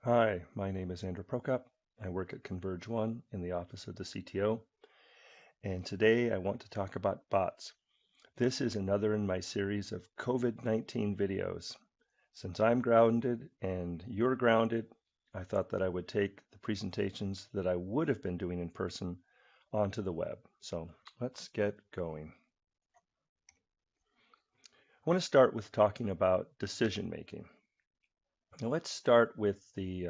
Hi, my name is Andrew Prokop. I work at Converge One in the office of the CTO, and today I want to talk about bots. This is another in my series of COVID-19 videos. Since I'm grounded and you're grounded, I thought that I would take the presentations that I would have been doing in person onto the web. So let's get going. I want to start with talking about decision making. Now let's start with the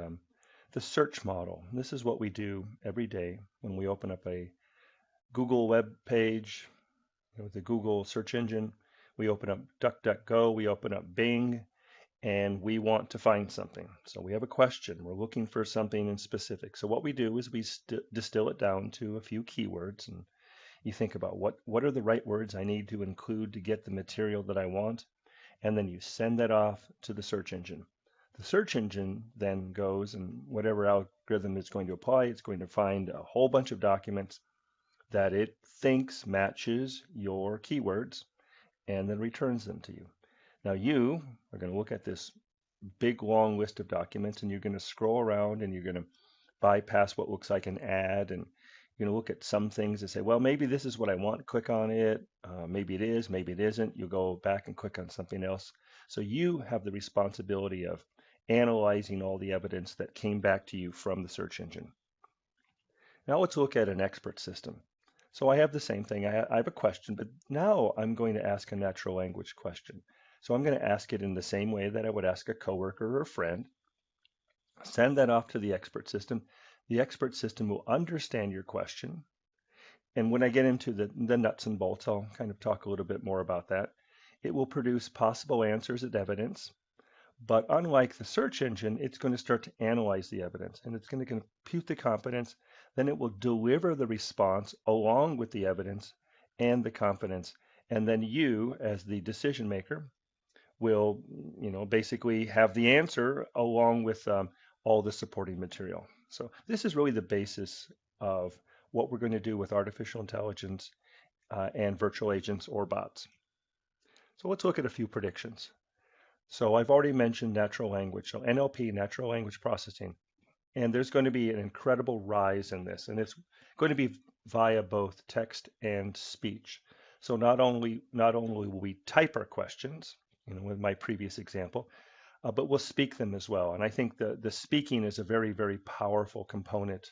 search model. This is what we do every day when we open up a Google web page with the Google search engine. We open up DuckDuckGo, we open up Bing, and we want to find something. So we have a question. We're looking for something in specific. So what we do is we distill it down to a few keywords, and you think about what are the right words I need to include to get the material that I want, and then you send that off to the search engine. The search engine then goes and whatever algorithm it's going to apply, it's going to find a whole bunch of documents that it thinks matches your keywords and then returns them to you. Now you are going to look at this big long list of documents and you're going to scroll around and you're going to bypass what looks like an ad and you're going to look at some things and say, well, maybe this is what I want. Click on it. Maybe it is, maybe it isn't. You'll go back and click on something else. So you have the responsibility of analyzing all the evidence that came back to you from the search engine. Now let's look at an expert system. So I have the same thing. I have a question, but now I'm going to ask a natural language question. So I'm going to ask it in the same way that I would ask a coworker or a friend. Send that off to the expert system. The expert system will understand your question. And when I get into the nuts and bolts, I'll kind of talk a little bit more about that. It will produce possible answers and evidence. But unlike the search engine, it's going to start to analyze the evidence and it's going to compute the confidence. Then it will deliver the response along with the evidence and the confidence. And then you, as the decision maker, will, basically have the answer along with all the supporting material. So this is really the basis of what we're going to do with artificial intelligence and virtual agents or bots. So let's look at a few predictions. So I've already mentioned natural language, so NLP, natural language processing, and there's going to be an incredible rise in this, and it's going to be via both text and speech. So not only will we type our questions, with my previous example, but we'll speak them as well. And I think the speaking is a very, very powerful component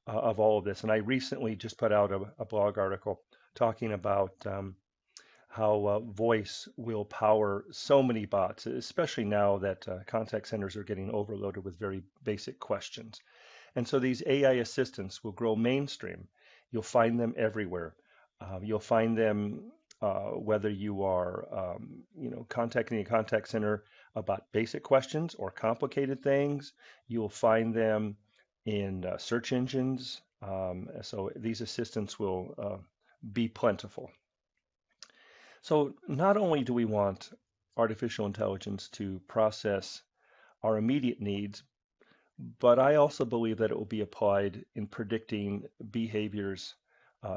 of all of this. And I recently just put out a blog article talking about how voice will power so many bots, especially now that contact centers are getting overloaded with very basic questions. And so these AI assistants will grow mainstream. You'll find them everywhere. You'll find them whether you are, contacting a contact center about basic questions or complicated things. You'll find them in search engines. So these assistants will be plentiful. So not only do we want artificial intelligence to process our immediate needs, but I also believe that it will be applied in predicting behaviors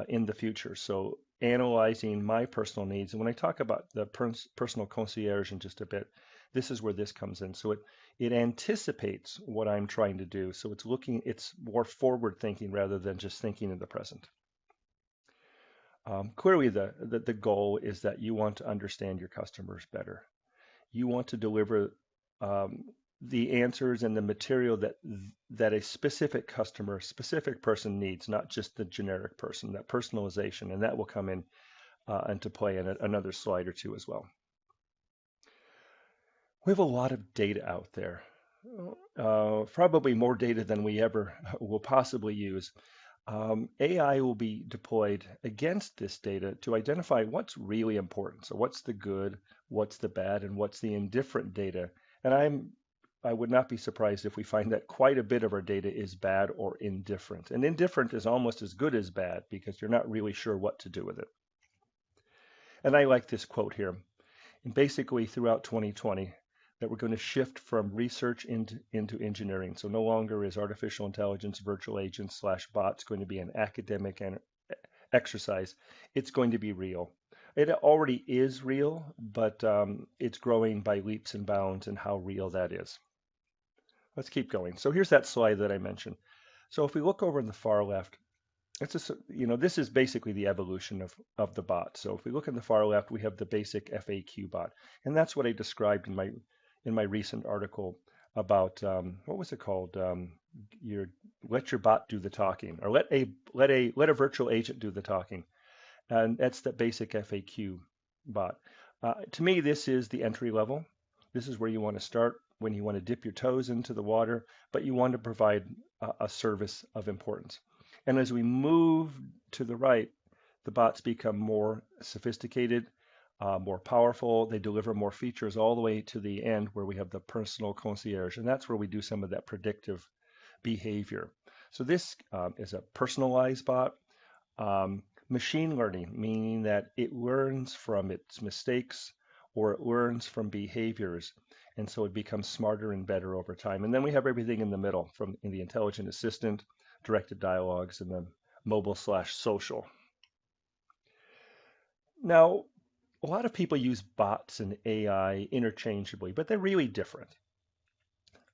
in the future. So analyzing my personal needs. And when I talk about the personal concierge in just a bit, this is where this comes in. So it anticipates what I'm trying to do. So it's more forward thinking rather than just thinking in the present. Clearly, the goal is that you want to understand your customers better. You want to deliver the answers and the material that a specific customer, specific person needs, not just the generic person, that personalization, and that will come in into play in another slide or two as well. We have a lot of data out there, probably more data than we ever will possibly use. AI will be deployed against this data to identify what's really important. So what's the good, what's the bad, and what's the indifferent data. And I would not be surprised if we find that quite a bit of our data is bad or indifferent. And indifferent is almost as good as bad because you're not really sure what to do with it. And I like this quote here. And basically throughout 2020, that we're going to shift from research into engineering. So no longer is artificial intelligence, virtual agents / bots going to be an academic exercise. It's going to be real. It already is real, but it's growing by leaps and bounds in how real that is. Let's keep going. So here's that slide that I mentioned. So if we look over in the far left, it's just, this is basically the evolution of the bot. So if we look in the far left, we have the basic FAQ bot, and that's what I described in my recent article about what was it called? Your let your bot do the talking, or let a virtual agent do the talking, and that's the basic FAQ bot. To me, this is the entry level. This is where you want to start when you want to dip your toes into the water, but you want to provide a service of importance. And as we move to the right, the bots become more sophisticated, more powerful. They deliver more features all the way to the end where we have the personal concierge. And that's where we do some of that predictive behavior. So this is a personalized bot. Machine learning, meaning that it learns from its mistakes or it learns from behaviors. And so it becomes smarter and better over time. And then we have everything in the middle from in the intelligent assistant, directed dialogues, and then mobile/social. Now, a lot of people use bots and AI interchangeably, but they're really different.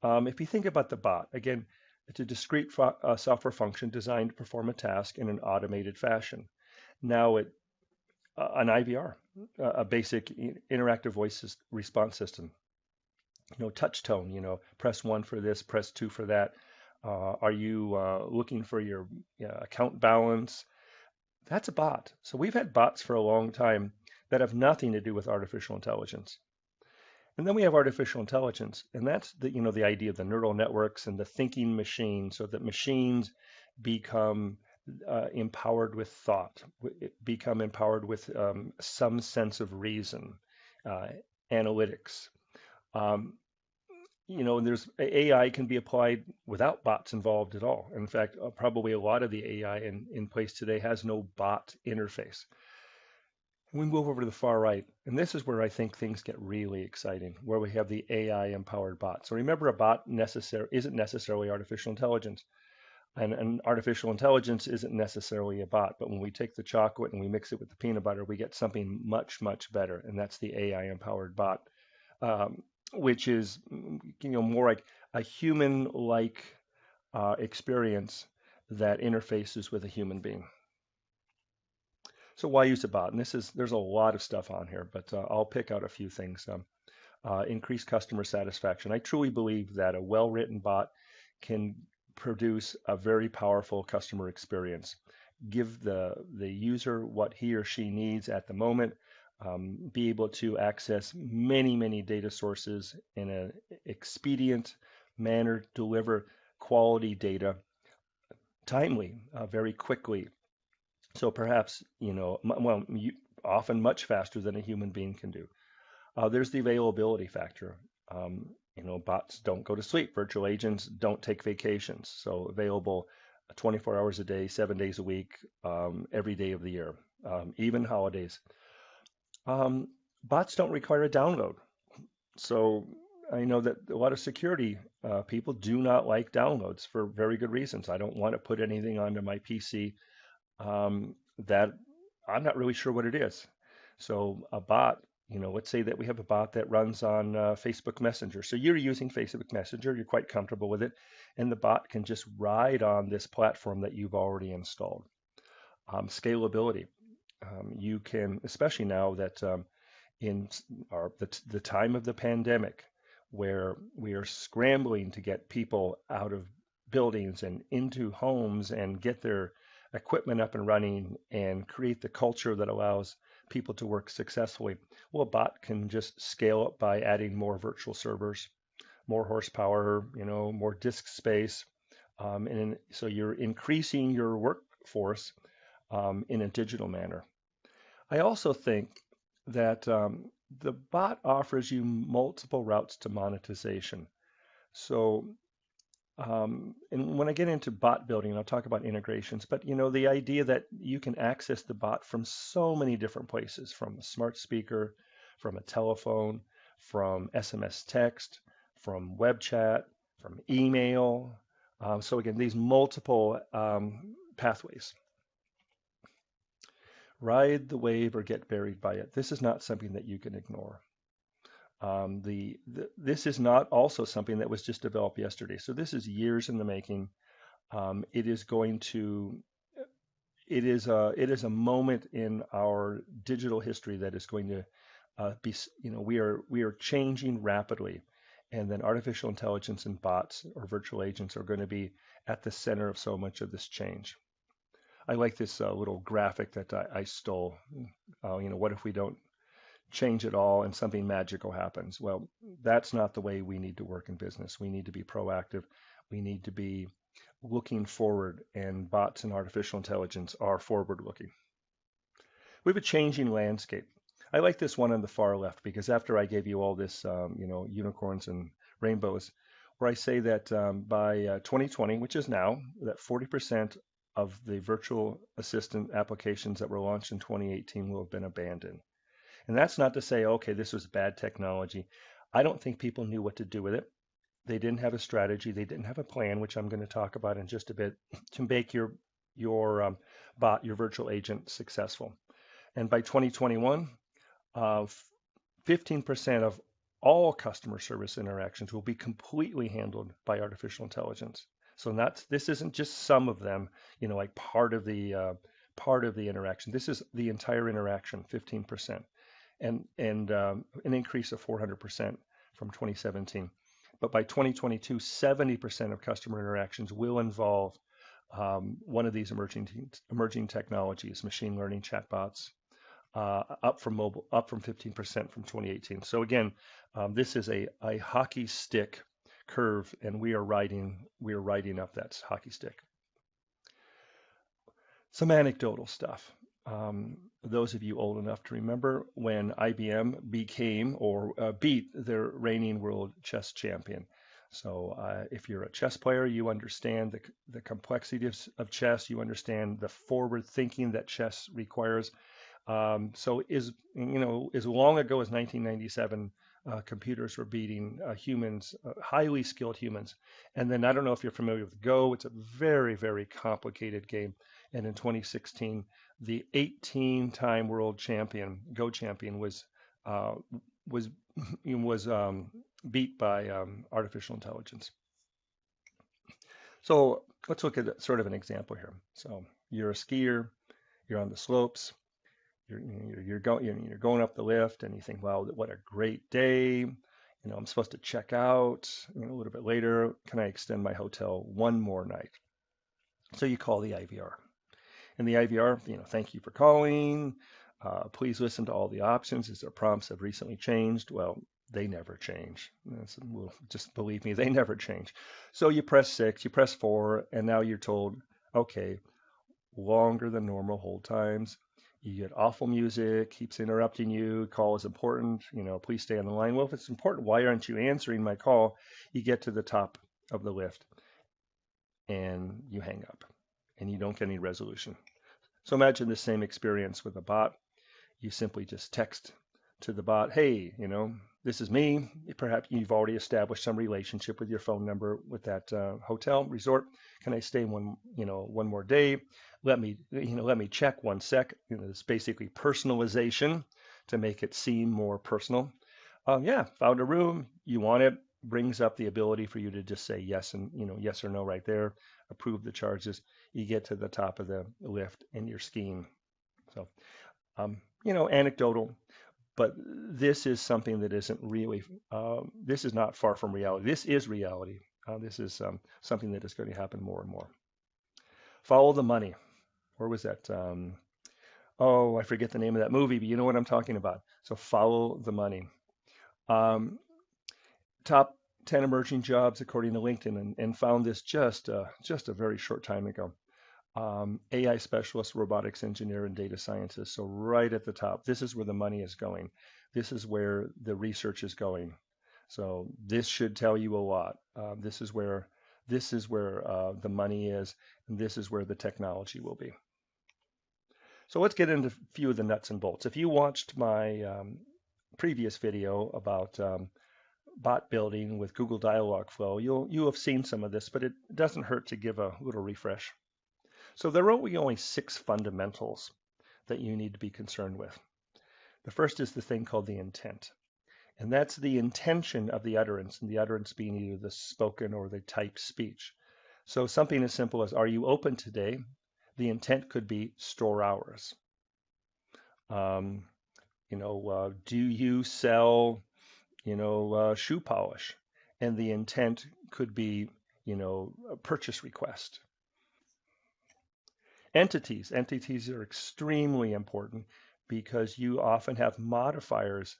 If you think about the bot, again, it's a discrete software function designed to perform a task in an automated fashion. Now, an IVR, a basic interactive voice response system, touch tone, press 1 for this, press 2 for that. Are you looking for your account balance? That's a bot. So we've had bots for a long time that have nothing to do with artificial intelligence. And then we have artificial intelligence, and that's the idea of the neural networks and the thinking machine, so that machines become empowered with thought, become empowered with some sense of reason, analytics. Um, there's AI can be applied without bots involved at all. In fact, probably a lot of the AI in place today has no bot interface. We move over to the far right, and this is where I think things get really exciting, where we have the AI empowered bot. So remember, a bot isn't necessarily artificial intelligence, and artificial intelligence isn't necessarily a bot. But when we take the chocolate and we mix it with the peanut butter, we get something much, much better, and that's the AI empowered bot. Which is more like a human-like experience that interfaces with a human being. So why use a bot? And there's a lot of stuff on here, but I'll pick out a few things. Increase customer satisfaction. I truly believe that a well-written bot can produce a very powerful customer experience. Give the user what he or she needs at the moment. Be able to access many, many data sources in an expedient manner, deliver quality data timely, very quickly. So perhaps, often much faster than a human being can do. There's the availability factor. Bots don't go to sleep. Virtual agents don't take vacations. So available 24 hours a day, 7 days a week, every day of the year, even holidays. Bots don't require a download. So I know that a lot of security people do not like downloads for very good reasons. I don't want to put anything onto my PC that I'm not really sure what it is. So a bot, let's say that we have a bot that runs on Facebook Messenger. So you're using Facebook Messenger, you're quite comfortable with it, and the bot can just ride on this platform that you've already installed. Scalability. You can, especially now that in the time of the pandemic, where we are scrambling to get people out of buildings and into homes and get their equipment up and running and create the culture that allows people to work successfully. Well, a bot can just scale up by adding more virtual servers, more horsepower, more disk space. So you're increasing your workforce in a digital manner. I also think that the bot offers you multiple routes to monetization. So, and when I get into bot building, I'll talk about integrations, but the idea that you can access the bot from so many different places, from a smart speaker, from a telephone, from SMS text, from web chat, from email. So again, these multiple pathways. Ride the wave or get buried by it. This is not something that you can ignore. This is not also something that was just developed yesterday. So this is years in the making. It is going to it is a moment in our digital history that is going to be, we are changing rapidly, and then artificial intelligence and bots or virtual agents are going to be at the center of so much of this change. I like this little graphic that I stole. What if we don't change it all and something magical happens? Well, that's not the way we need to work in business. We need to be proactive. We need to be looking forward, and bots and artificial intelligence are forward looking. We have a changing landscape. I like this one on the far left because after I gave you all this, unicorns and rainbows, where I say that by 2020, which is now, that 40% of the virtual assistant applications that were launched in 2018 will have been abandoned. And that's not to say, okay, this was bad technology. I don't think people knew what to do with it. They didn't have a strategy. They didn't have a plan, which I'm going to talk about in just a bit, to make your bot, your virtual agent, successful. And by 2021, 15% of all customer service interactions will be completely handled by artificial intelligence. So this isn't just some of them, like part of the interaction. This is the entire interaction, 15%, and an increase of 400% from 2017. But by 2022, 70% of customer interactions will involve one of these emerging technologies, machine learning chatbots, up from 15% from 2018. So again, this is a hockey stick curve, and we are riding up that hockey stick. Some anecdotal stuff. Those of you old enough to remember when IBM became or beat their reigning world chess champion. So if you're a chess player, you understand the complexity of chess. You understand the forward thinking that chess requires. So as long ago as 1997, computers were beating humans, highly skilled humans. And then I don't know if you're familiar with Go. It's a very, very complicated game. And in 2016, the 18-time world champion, Go champion, was beat by artificial intelligence. So let's look at sort of an example here. So you're a skier, you're on the slopes, you're going up the lift, and you think, wow, what a great day. I'm supposed to check out a little bit later. Can I extend my hotel one more night? So you call the IVR. And the IVR, thank you for calling. Please listen to all the options as their prompts have recently changed. Well, they never change. Well, just believe me, they never change. So you press 6, you press 4, and now you're told, okay, longer than normal hold times. You get awful music, keeps interrupting you. Call is important. Please stay on the line. Well, if it's important, why aren't you answering my call? You get to the top of the lift and you hang up and you don't get any resolution. So imagine the same experience with a bot. You simply just text to the bot, hey, this is me. Perhaps you've already established some relationship with your phone number with that hotel resort. Can I stay one more day? Let me check one sec. It's basically personalization to make it seem more personal. Yeah, found a room. You want it. Brings up the ability for you to just say yes and yes or no right there. Approve the charges. You get to the top of the lift and you're skiing. So, anecdotal, but this is something that isn't really. This is not far from reality. This is reality. This is something that is going to happen more and more. Follow the money. Where was that? I forget the name of that movie, but you know what I'm talking about. So follow the money. Top 10 emerging jobs according to LinkedIn, and found this just a very short time ago. AI specialist, robotics engineer, and data scientist. So right at the top, this is where the money is going. This is where the research is going. So this should tell you a lot. This is where the money is, and this is where the technology will be. So let's get into a few of the nuts and bolts. If you watched my previous video about bot building with Google Dialogflow, you'll have seen some of this, but it doesn't hurt to give a little refresh. So there are only 6 fundamentals that you need to be concerned with. The first is the thing called the intent. And that's the intention of the utterance, and the utterance being either the spoken or the typed speech. So something as simple as, are you open today? The intent could be store hours. Um, do you sell, shoe polish? And the intent could be, a purchase request. Entities are extremely important because you often have modifiers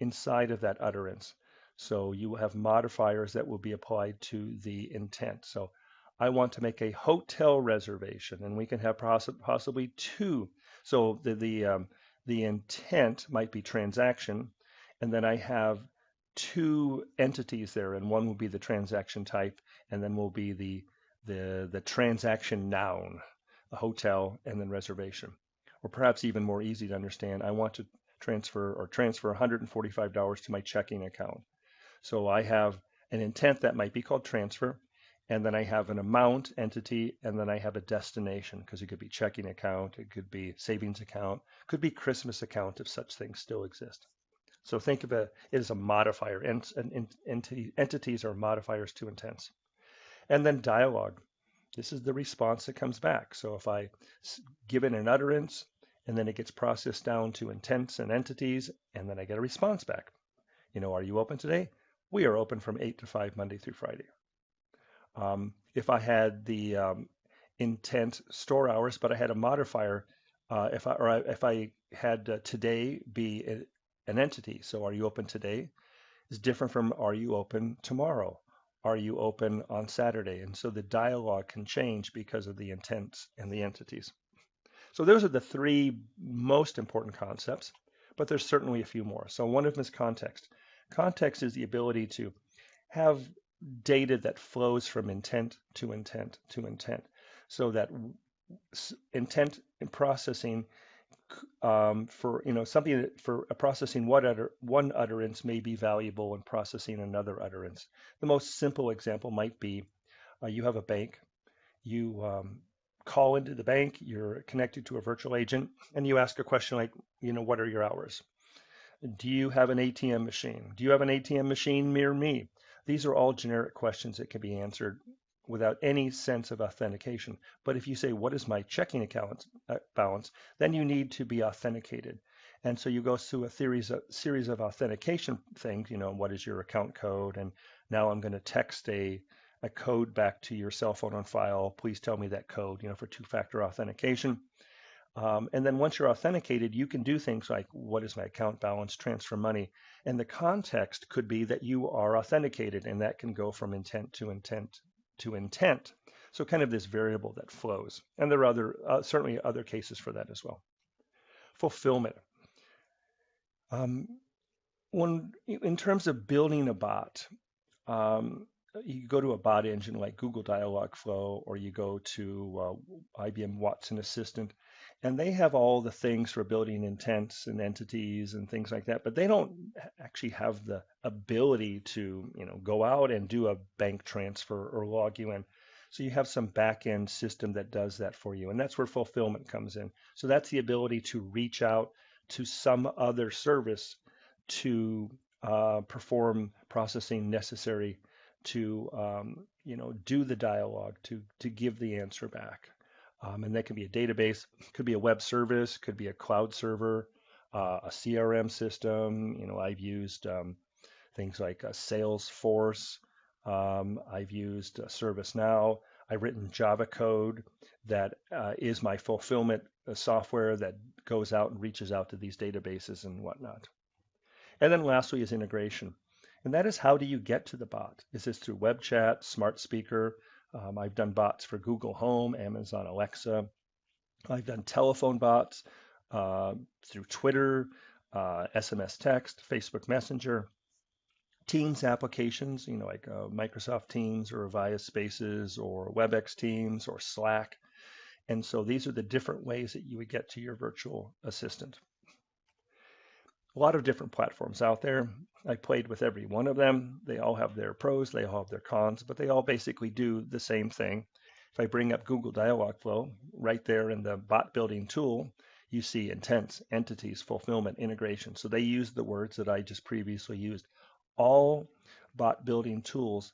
inside of that utterance. So you will have modifiers that will be applied to the intent. So I want to make a hotel reservation, and we can have possibly two. So the intent might be transaction, and then I have two entities there, and one will be the transaction type, and then will be the transaction noun, a hotel, and then reservation. Or perhaps even more easy to understand, I want to transfer $145 to my checking account. So I have an intent that might be called transfer, and then I have an amount entity, and then I have a destination, because it could be checking account, it could be savings account, could be Christmas account if such things still exist. So think of it as a modifier. Entities are modifiers to intents. And then dialogue. This is the response that comes back. So if I give it an utterance, and then it gets processed down to intents and entities, and then I get a response back. Are you open today? We are open from 8 to 5, Monday through Friday. If I had the intent store hours, but I had a modifier, if I had today be an entity, so are you open today is different from are you open tomorrow? Are you open on Saturday? And so the dialogue can change because of the intents and the entities. So those are the three most important concepts, but there's certainly a few more. So one of them is context. Context is the ability to have data that flows from intent to intent to intent, so that intent in processing for something for processing one utterance may be valuable in processing another utterance. The most simple example might be you have a bank, you call into the bank, you're connected to a virtual agent, and you ask a question like, what are your hours? Do you have an ATM machine? Do you have an ATM machine near me? These are all generic questions that can be answered without any sense of authentication. But if you say, what is my checking account balance, then you need to be authenticated. And so you go through a series of authentication things, what is your account code? And now I'm going to text a code back to your cell phone on file. Please tell me that code, for two-factor authentication. And then once you're authenticated, you can do things like, what is my account balance, transfer money. And the context could be that you are authenticated, and that can go from intent to intent to intent. So kind of this variable that flows. And there are certainly other cases for that as well. Fulfillment. In terms of building a bot, you go to a bot engine like Google Dialogflow, or you go to IBM Watson Assistant, and they have all the things for building intents and entities and things like that, but they don't actually have the ability to, go out and do a bank transfer or log you in. So you have some back-end system that does that for you, and that's where fulfillment comes in. So that's the ability to reach out to some other service to perform processing necessary to do the dialogue, to give the answer back. And that can be a database, could be a web service, could be a cloud server, a CRM system. I've used things like Salesforce. I've used ServiceNow. I've written Java code that is my fulfillment software that goes out and reaches out to these databases and whatnot. And then lastly is integration. And that is, how do you get to the bot? Is this through web chat, smart speaker? I've done bots for Google Home, Amazon Alexa. I've done telephone bots through Twitter, SMS text, Facebook Messenger, Teams applications, like Microsoft Teams or Avaya Spaces or WebEx Teams or Slack. And so these are the different ways that you would get to your virtual assistant. A lot of different platforms out there. I played with every one of them. They all have their pros, they all have their cons, but they all basically do the same thing. If I bring up Google Dialogflow, right there in the bot building tool, you see intense, entities, fulfillment, integration. So they use the words that I just previously used. All bot building tools,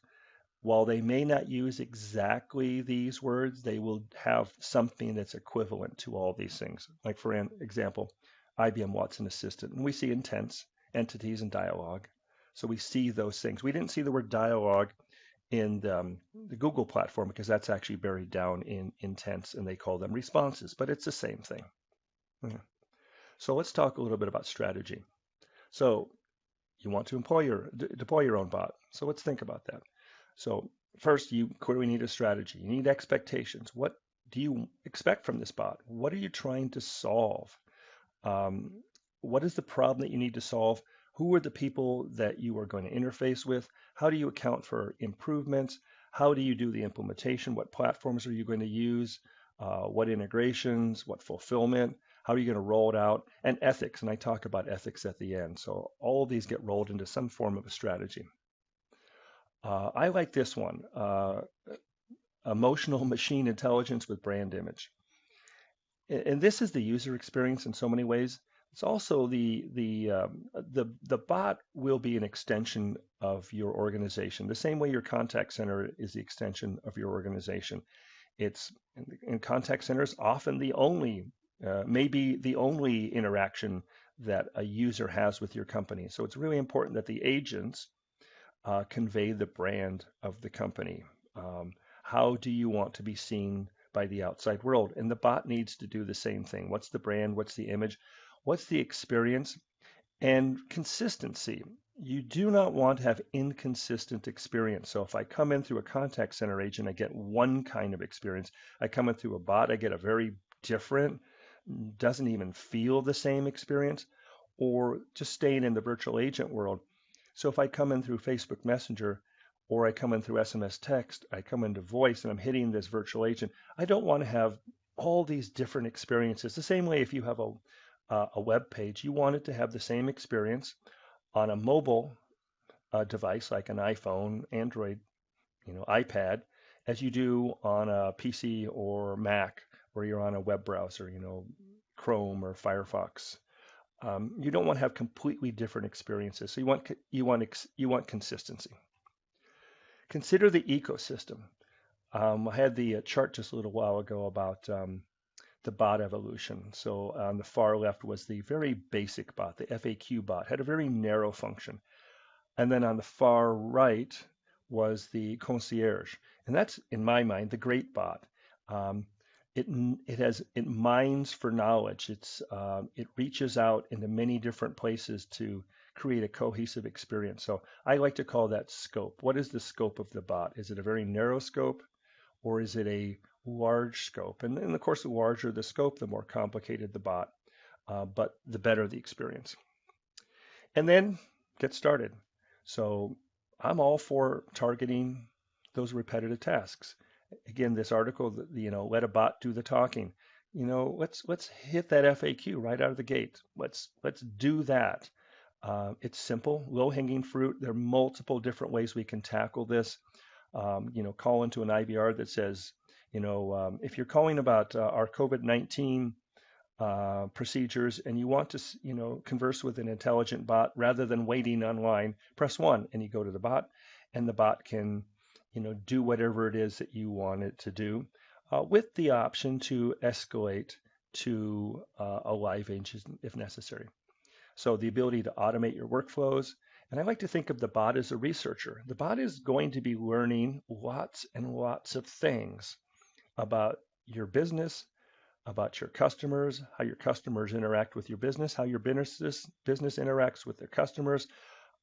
while they may not use exactly these words, they will have something that's equivalent to all these things. Like for example, IBM Watson Assistant, and we see intents, entities, and dialogue. So we see those things. We didn't see the word dialogue in the Google platform because that's actually buried down in intents, and they call them responses, but it's the same thing. Okay. So let's talk a little bit about strategy. So you want to deploy your own bot. So let's think about that. So first, you clearly need a strategy. You need expectations. What do you expect from this bot? What are you trying to solve? Um, what is the problem that you need to solve? Who are the people that you are going to interface with? How do you account for improvements? How do you do the implementation? What platforms are you going to use? What integrations? What fulfillment? How are you going to roll it out? And ethics, and I talk about ethics at the end. So all of these get rolled into some form of a strategy. I like this one, emotional machine intelligence with brand image. And this is the user experience in so many ways. It's also the bot will be an extension of your organization, the same way your contact center is the extension of your organization. It's in contact centers often the only, maybe the only interaction that a user has with your company. So it's really important that the agents convey the brand of the company. How do you want to be seen by the outside world? And the bot needs to do the same thing. What's the brand? What's the image? What's the experience? And consistency. You do not want to have inconsistent experience. So if I come in through a contact center agent, I get one kind of experience. I come in through a bot, I get a very different, doesn't even feel the same experience. Or just staying in the virtual agent world. So if I come in through Facebook Messenger, or I come in through SMS text, I come into voice and I'm hitting this virtual agent, I don't want to have all these different experiences. The same way if you have a web page, you want it to have the same experience on a mobile device like an iPhone, Android, iPad, as you do on a PC or Mac, where you're on a web browser, Chrome or Firefox. You don't want to have completely different experiences. So you want consistency. Consider the ecosystem. I had the chart just a little while ago about the bot evolution. So on the far left was the very basic bot, the FAQ bot, had a very narrow function. And then on the far right was the concierge. And that's, in my mind, the great bot. Um, it mines for knowledge. It reaches out into many different places to create a cohesive experience. So I like to call that scope. What is the scope of the bot? Is it a very narrow scope, or is it a large scope? And of course, the larger the scope, the more complicated the bot, but the better the experience. And then get started. So I'm all for targeting those repetitive tasks. Again, this article, let a bot do the talking. Let's hit that FAQ right out of the gate. Let's do that. It's simple, low-hanging fruit. There are multiple different ways we can tackle this. Call into an IVR that says, if you're calling about our COVID-19 procedures and you want to, converse with an intelligent bot rather than waiting online, press 1 and you go to the bot, and the bot can, do whatever it is that you want it to do, with the option to escalate to a live agent if necessary. So the ability to automate your workflows. And I like to think of the bot as a researcher. The bot is going to be learning lots and lots of things about your business, about your customers, how your customers interact with your business, how your business interacts with their customers.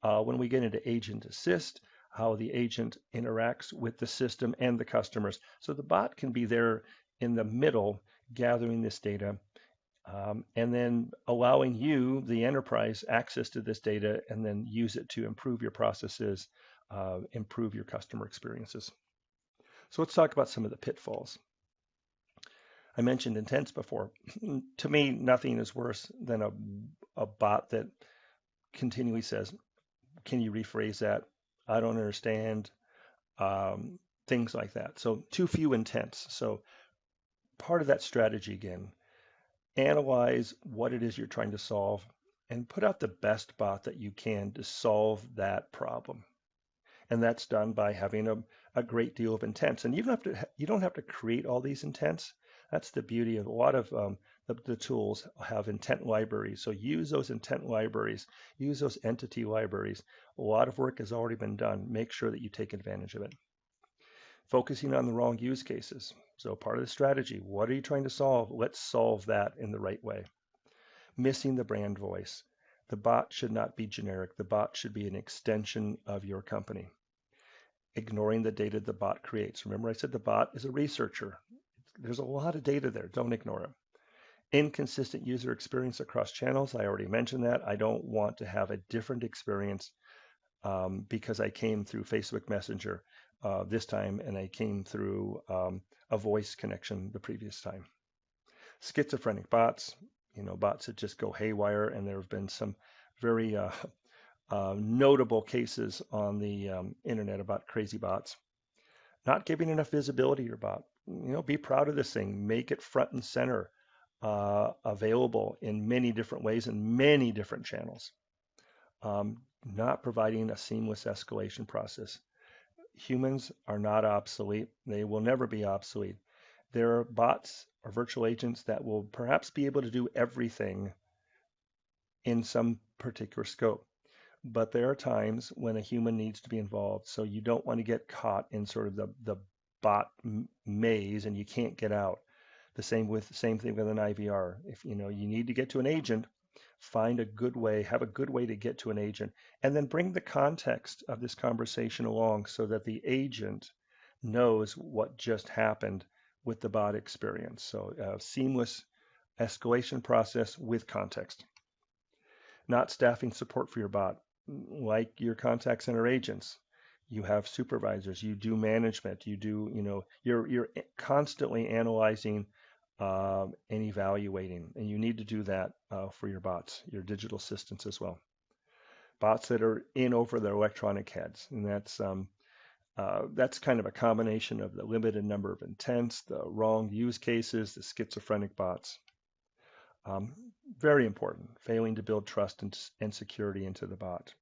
When we get into agent assist, how the agent interacts with the system and the customers. So the bot can be there in the middle, gathering this data, and then allowing you, the enterprise, access to this data, and then use it to improve your processes, improve your customer experiences. So let's talk about some of the pitfalls. I mentioned intents before. To me, nothing is worse than a bot that continually says, can you rephrase that? I don't understand. Things like that. So too few intents. So part of that strategy, again, analyze what it is you're trying to solve, and put out the best bot that you can to solve that problem. And that's done by having a great deal of intents. And you don't have to create all these intents. That's the beauty of a lot of the tools have intent libraries. So use those intent libraries, use those entity libraries. A lot of work has already been done. Make sure that you take advantage of it. Focusing on the wrong use cases. So part of the strategy, what are you trying to solve? Let's solve that in the right way. Missing the brand voice. The bot should not be generic. The bot should be an extension of your company. Ignoring the data the bot creates. Remember I said the bot is a researcher. There's a lot of data there. Don't ignore it. Inconsistent user experience across channels. I already mentioned that. I don't want to have a different experience because I came through Facebook Messenger this time and I came through a voice connection the previous time. Schizophrenic bots, bots that just go haywire, and there have been some very notable cases on the internet about crazy bots. Not giving enough visibility to your bot. Be proud of this thing. Make it front and center, available in many different ways and many different channels. Not providing a seamless escalation process. Humans are not obsolete. They will never be obsolete. There are bots or virtual agents that will perhaps be able to do everything in some particular scope. But there are times when a human needs to be involved. So you don't want to get caught in sort of the bot maze and you can't get out. Same thing with an IVR. If you need to get to an agent, find a good way, have a good way to get to an agent, and then bring the context of this conversation along so that the agent knows what just happened with the bot experience. So seamless escalation process with context. Not staffing support for your bot. Like your contact center agents, you have supervisors, you do management, you're constantly analyzing and evaluating, and you need to do that for your bots, your digital assistants as well. Bots that are in over their electronic heads, and that's kind of a combination of the limited number of intents, the wrong use cases, the schizophrenic bots. Very important, failing to build trust and security into the bot.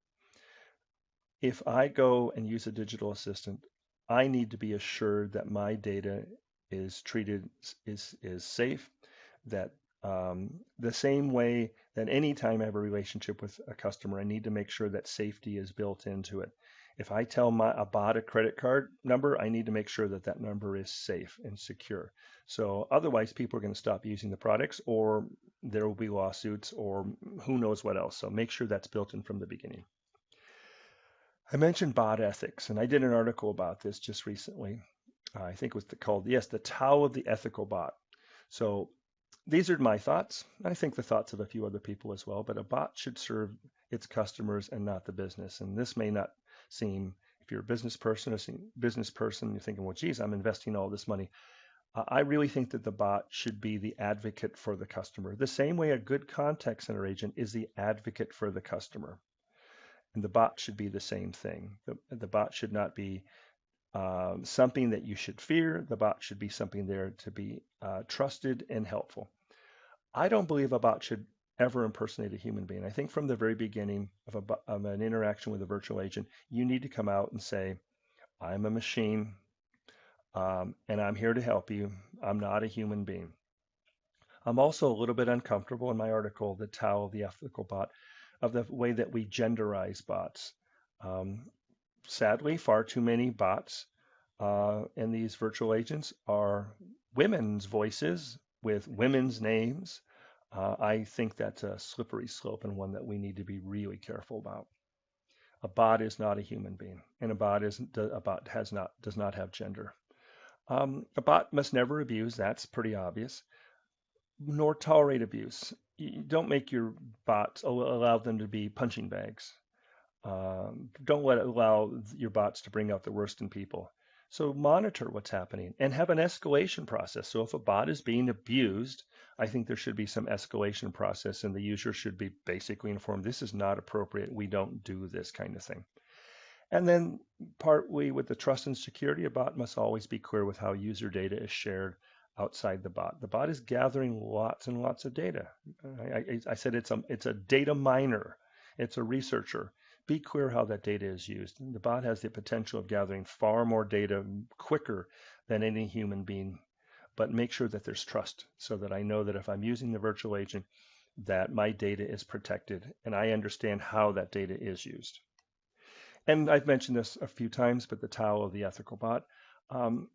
If I go and use a digital assistant, I need to be assured that my data is treated is safe, that the same way that anytime I have a relationship with a customer, I need to make sure that safety is built into it. If I tell a bot a credit card number, I need to make sure that that number is safe and secure. So otherwise, people are going to stop using the products, or there will be lawsuits, or who knows what else. So make sure that's built in from the beginning. I mentioned bot ethics, and I did an article about this just recently. I think it was called, the Tao of the Ethical Bot. So these are my thoughts. I think the thoughts of a few other people as well, but a bot should serve its customers and not the business. And this may not seem, if you're a business person, you're thinking, well, geez, I'm investing all this money. I really think that the bot should be the advocate for the customer, the same way a good contact center agent is the advocate for the customer. And the bot should be the same thing. The bot should not be something that you should fear. The bot should be something there to be trusted and helpful. I don't believe a bot should ever impersonate a human being. I think from the very beginning of an interaction with a virtual agent, you need to come out and say, I'm a machine, and I'm here to help you. I'm not a human being. I'm also a little bit uncomfortable in my article, The Tao of the Ethical Bot, of the way that we genderize bots. Sadly, far too many bots and these virtual agents are women's voices with women's names. I think that's a slippery slope and one that we need to be really careful about. A bot is not a human being, and a bot does not have gender. A bot must never abuse. That's pretty obvious. Nor tolerate abuse. You don't make your bots allow them to be punching bags. Don't allow your bots to bring out the worst in people. So monitor what's happening and have an escalation process. So if a bot is being abused, I think there should be some escalation process, and the user should be basically informed, this is not appropriate. We don't do this kind of thing. And then partly with the trust and security, a bot must always be clear with how user data is shared. outside the bot. The bot is gathering lots and lots of data. I said it's a data miner. It's a researcher. Be clear how that data is used. The bot has the potential of gathering far more data quicker than any human being, but make sure that there's trust so that I know that if I'm using the virtual agent, that my data is protected and I understand how that data is used. And I've mentioned this a few times, but the Tao of the ethical bot. Um,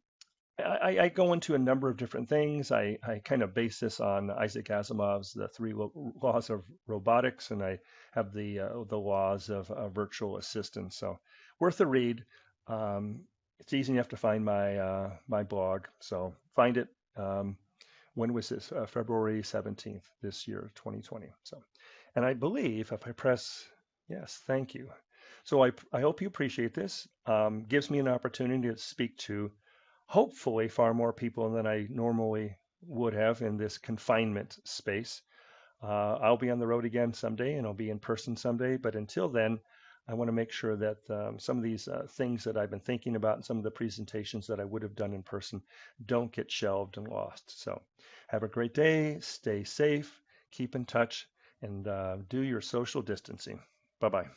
I go into a number of different things. I kind of base this on Isaac Asimov's The Three Laws of Robotics, and I have the laws of virtual assistance. So worth a read. It's easy enough to find my blog. So find it. When was this? February 17th this year, 2020. So, and I believe if I press yes, thank you. So I hope you appreciate this. Gives me an opportunity to speak to hopefully far more people than I normally would have in this confinement space. I'll be on the road again someday and I'll be in person someday. But until then, I want to make sure that some of these things that I've been thinking about and some of the presentations that I would have done in person don't get shelved and lost. So have a great day, stay safe, keep in touch, and do your social distancing. Bye-bye.